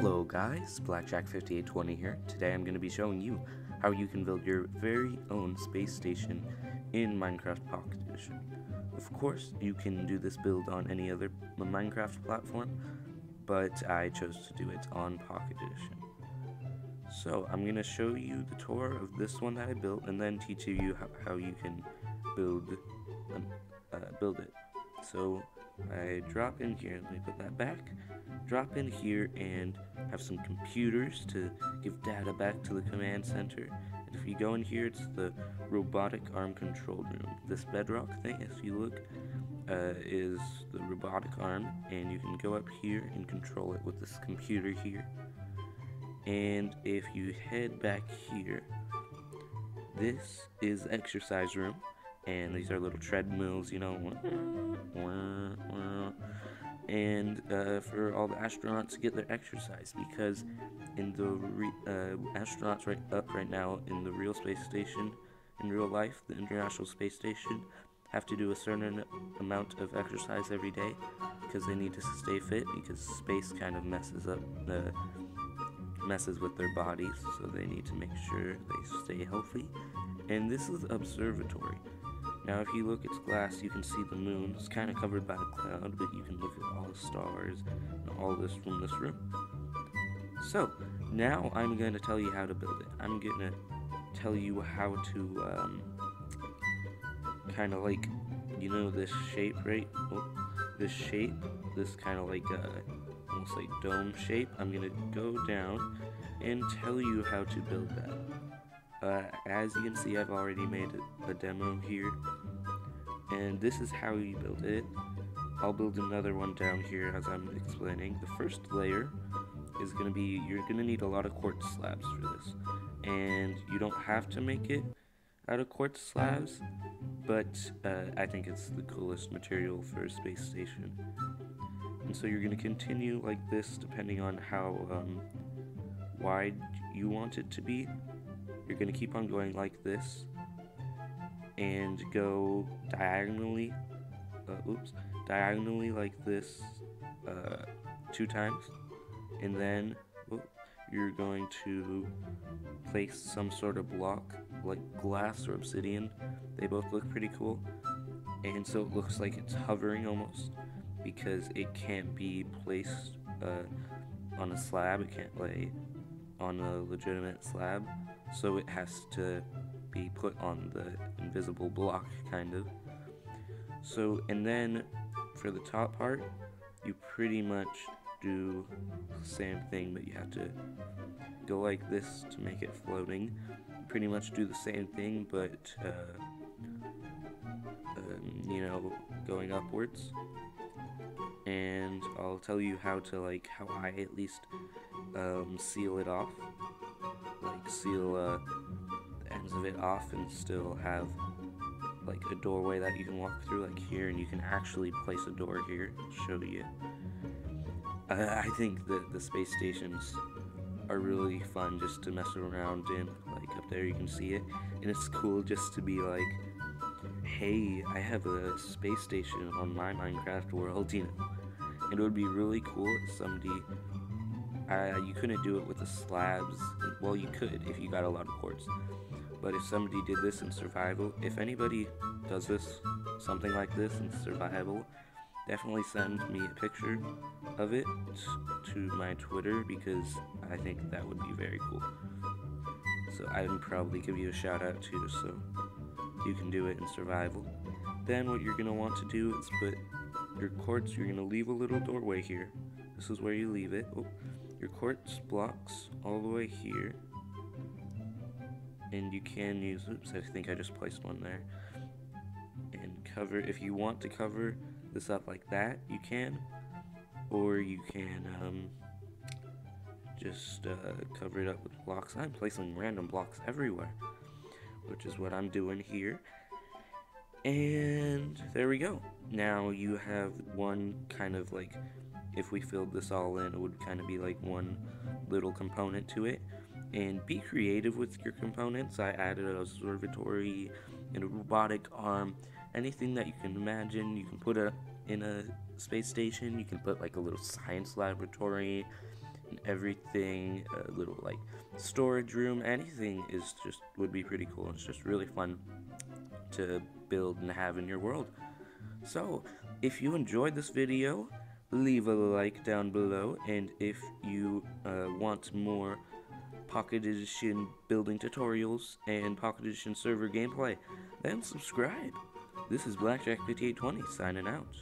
Hello guys, Blackjack5820 here. Today I'm going to be showing you how you can build your very own space station in Minecraft Pocket Edition. Of course, you can do this build on any other Minecraft platform, but I chose to do it on Pocket Edition. So I'm going to show you the tour of this one that I built and then teach you how you can build it. So I drop in here, let me put that back, drop in here and have some computers to give data back to the command center. And if you go in here, it's the robotic arm control room. This bedrock thing, if you look, is the robotic arm, and you can go up here and control it with this computer here. And if you head back here, this is the exercise room. And these are little treadmills, you know, and for all the astronauts to get their exercise, because in the astronauts right now in the real space station, in real life, the International Space Station, have to do a certain amount of exercise every day because they need to stay fit, because space kind of messes with their bodies, so they need to make sure they stay healthy. And this is the observatory. Now if you look, it's glass, you can see the moon. It's kind of covered by a cloud, but you can look at all the stars and all this from this room. So, now I'm going to tell you how to build it. I'm going to tell you how to, kind of like, you know this shape, right? Oh, this shape, this kind of like, almost like dome shape. I'm going to go down and tell you how to build that. As you can see, I've already made a demo here, and this is how you build it. I'll build another one down here as I'm explaining. The first layer is going to be, you're going to need a lot of quartz slabs for this, and you don't have to make it out of quartz slabs, but I think it's the coolest material for a space station. And so you're going to continue like this depending on how wide you want it to be. You're going to keep on going like this and go diagonally, diagonally like this 2 times, and then you're going to place some sort of block like glass or obsidian. They both look pretty cool, and so it looks like it's hovering almost, because it can't be placed on a slab. It can't lay on a legitimate slab, so it has to be put on the invisible block, kind of. So, and then for the top part, you pretty much do the same thing, but you have to go like this to make it floating. Pretty much do the same thing, but you know, going upwards. And I'll tell you how I at least seal it off, like seal the ends of it off and still have like a doorway that you can walk through, like here, and you can actually place a door here. I'll show you. I think that the space stations are really fun just to mess around in. Like up there you can see it, and it's cool just to be like, hey, I have a space station on my Minecraft world, you know. And it would be really cool if somebody, you couldn't do it with the slabs. Well, you could if you got a lot of quartz, but if somebody did this in survival, if anybody does this, something like this in survival, definitely send me a picture of it to my Twitter, because I think that would be very cool. So I would probably give you a shout out too, so you can do it in survival. Then what you're going to want to do is put your quartz, you're going to leave a little doorway here. This is where you leave it. Oh, your quartz blocks all the way here. And you can use, oops, I think I just placed one there. And cover, if you want to cover this up like that, you can. Or you can just cover it up with blocks. I'm placing random blocks everywhere, which is what I'm doing here. And there we go. Now you have one kind of like, if we filled this all in, it would kind of be like one little component to it. And be creative with your components. I added an observatory and a robotic arm, anything that you can imagine. You can put it in a space station. You can put like a little science laboratory. and everything, a little like storage room, anything is just would be pretty cool. It's just really fun to build and have in your world. So, if you enjoyed this video, leave a like down below, and if you want more Pocket Edition building tutorials and Pocket Edition server gameplay, then subscribe. This is Blackjack5820 signing out.